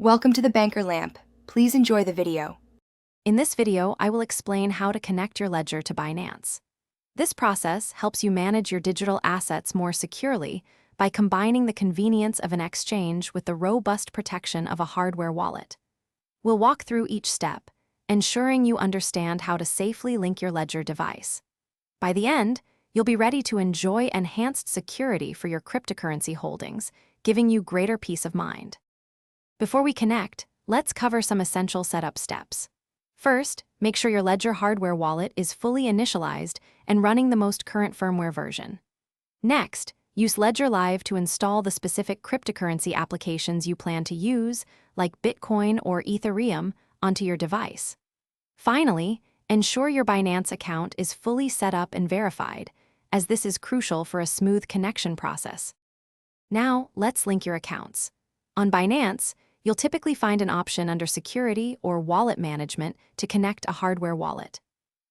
Welcome to the Banker Lamp. Please enjoy the video. In this video, I will explain how to connect your ledger to Binance. This process helps you manage your digital assets more securely by combining the convenience of an exchange with the robust protection of a hardware wallet. We'll walk through each step, ensuring you understand how to safely link your ledger device. By the end, you'll be ready to enjoy enhanced security for your cryptocurrency holdings, giving you greater peace of mind. Before we connect, let's cover some essential setup steps. First, make sure your Ledger hardware wallet is fully initialized and running the most current firmware version. Next, use Ledger Live to install the specific cryptocurrency applications you plan to use, like Bitcoin or Ethereum, onto your device. Finally, ensure your Binance account is fully set up and verified, as this is crucial for a smooth connection process. Now, let's link your accounts. On Binance, you'll typically find an option under Security or Wallet Management to connect a hardware wallet.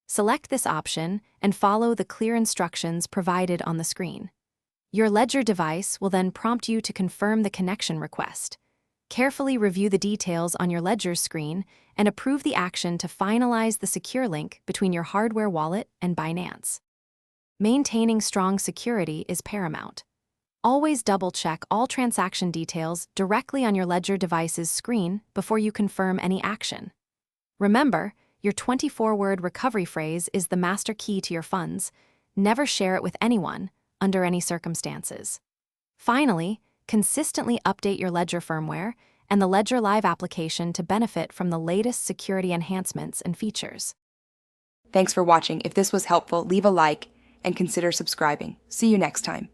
Select this option and follow the clear instructions provided on the screen. Your Ledger device will then prompt you to confirm the connection request. Carefully review the details on your Ledger's screen and approve the action to finalize the secure link between your hardware wallet and Binance. Maintaining strong security is paramount. Always double-check all transaction details directly on your Ledger device's screen before you confirm any action. Remember, your 24-word recovery phrase is the master key to your funds. Never share it with anyone, under any circumstances. Finally, consistently update your Ledger firmware and the Ledger Live application to benefit from the latest security enhancements and features. Thanks for watching. If this was helpful, leave a like and consider subscribing. See you next time.